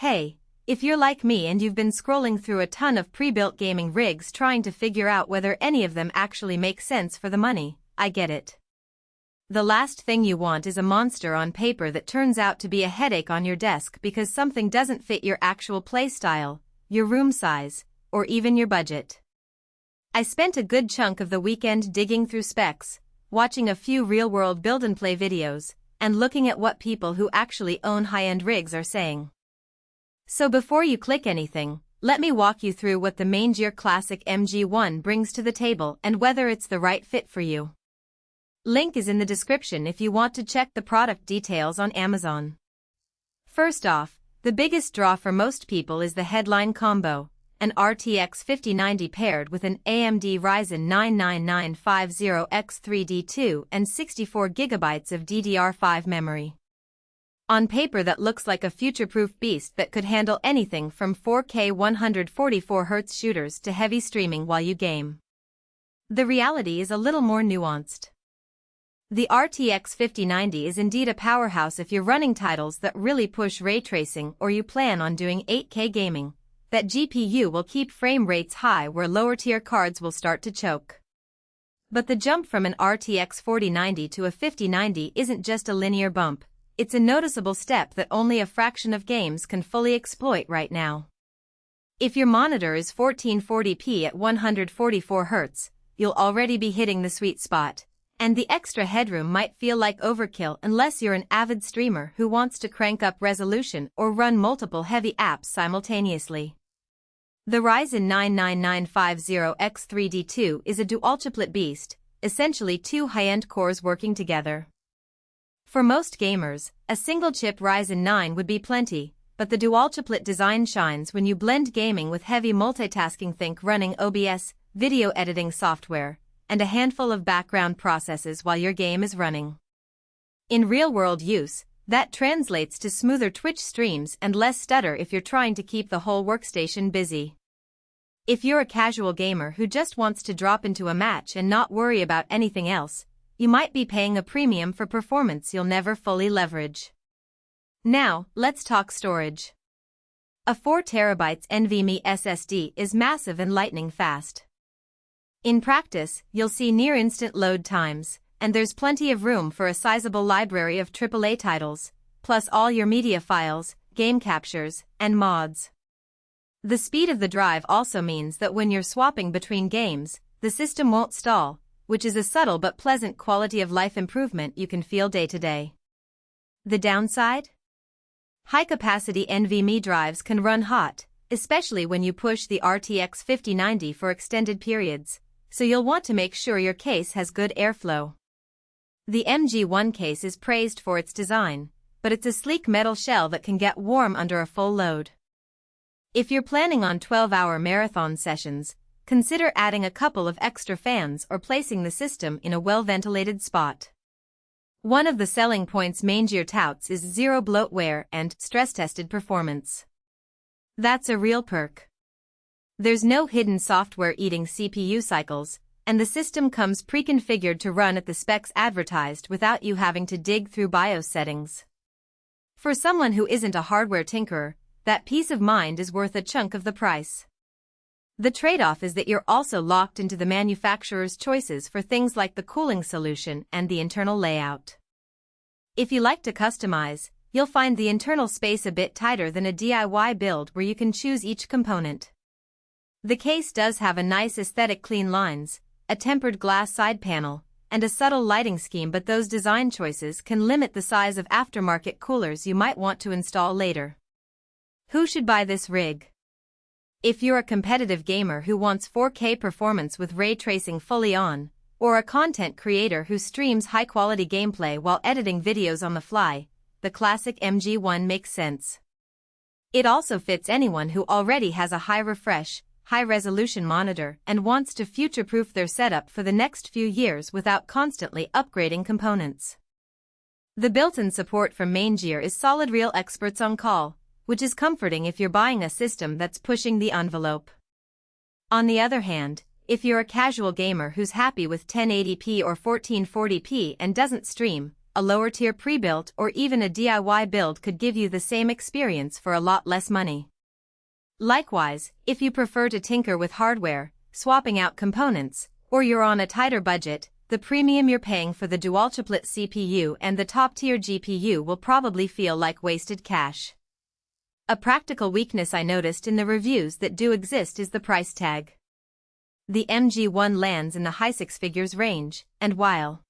Hey, if you're like me and you've been scrolling through a ton of pre-built gaming rigs trying to figure out whether any of them actually make sense for the money, I get it. The last thing you want is a monster on paper that turns out to be a headache on your desk because something doesn't fit your actual playstyle, your room size, or even your budget. I spent a good chunk of the weekend digging through specs, watching a few real-world build-and-play videos, and looking at what people who actually own high-end rigs are saying. So before you click anything, let me walk you through what the MAINGEAR Classic MG1 brings to the table and whether it's the right fit for you. Link is in the description if you want to check the product details on Amazon. First off, the biggest draw for most people is the headline combo, an RTX 5090 paired with an AMD Ryzen 9 9950X3D2 and 64GB of DDR5 memory. On paper that looks like a future-proof beast that could handle anything from 4K 144Hz shooters to heavy streaming while you game. The reality is a little more nuanced. The RTX 5090 is indeed a powerhouse if you're running titles that really push ray tracing or you plan on doing 8K gaming. That GPU will keep frame rates high where lower-tier cards will start to choke. But the jump from an RTX 4090 to a 5090 isn't just a linear bump, it's a noticeable step that only a fraction of games can fully exploit right now. If your monitor is 1440p at 144Hz, you'll already be hitting the sweet spot, and the extra headroom might feel like overkill unless you're an avid streamer who wants to crank up resolution or run multiple heavy apps simultaneously. The Ryzen 9 9950X3D2 is a dual-chiplet beast, essentially two high-end cores working together. For most gamers, a single-chip Ryzen 9 would be plenty, but the dual-chiplet design shines when you blend gaming with heavy multitasking. Think running OBS, video editing software, and a handful of background processes while your game is running. In real-world use, that translates to smoother Twitch streams and less stutter if you're trying to keep the whole workstation busy. If you're a casual gamer who just wants to drop into a match and not worry about anything else, you might be paying a premium for performance you'll never fully leverage. Now, let's talk storage. A 4TB NVMe SSD is massive and lightning fast. In practice, you'll see near-instant load times, and there's plenty of room for a sizable library of AAA titles, plus all your media files, game captures, and mods. The speed of the drive also means that when you're swapping between games, the system won't stall, which is a subtle but pleasant quality of life improvement you can feel day to day. The downside? High-capacity NVMe drives can run hot, especially when you push the RTX 5090 for extended periods, so you'll want to make sure your case has good airflow. The MG1 case is praised for its design, but it's a sleek metal shell that can get warm under a full load. If you're planning on 12-hour marathon sessions, consider adding a couple of extra fans or placing the system in a well-ventilated spot. One of the selling points MAINGEAR touts is zero bloatware and stress-tested performance. That's a real perk. There's no hidden software eating CPU cycles, and the system comes pre-configured to run at the specs advertised without you having to dig through BIOS settings. For someone who isn't a hardware tinkerer, that peace of mind is worth a chunk of the price. The trade-off is that you're also locked into the manufacturer's choices for things like the cooling solution and the internal layout. If you like to customize, you'll find the internal space a bit tighter than a DIY build where you can choose each component. The case does have a nice aesthetic clean lines, a tempered glass side panel, and a subtle lighting scheme, but those design choices can limit the size of aftermarket coolers you might want to install later. Who should buy this rig? If you're a competitive gamer who wants 4K performance with ray tracing fully on, or a content creator who streams high-quality gameplay while editing videos on the fly, the classic MG1 makes sense. It also fits anyone who already has a high-refresh, high-resolution monitor and wants to future-proof their setup for the next few years without constantly upgrading components. The built-in support from MAINGEAR is solid, real experts on call, which is comforting if you're buying a system that's pushing the envelope. On the other hand, if you're a casual gamer who's happy with 1080p or 1440p and doesn't stream, a lower-tier pre-built or even a DIY build could give you the same experience for a lot less money. Likewise, if you prefer to tinker with hardware, swapping out components, or you're on a tighter budget, the premium you're paying for the dual-chiplet CPU and the top-tier GPU will probably feel like wasted cash. A practical weakness I noticed in the reviews that do exist is the price tag. The MG1 lands in the high six figures range, and while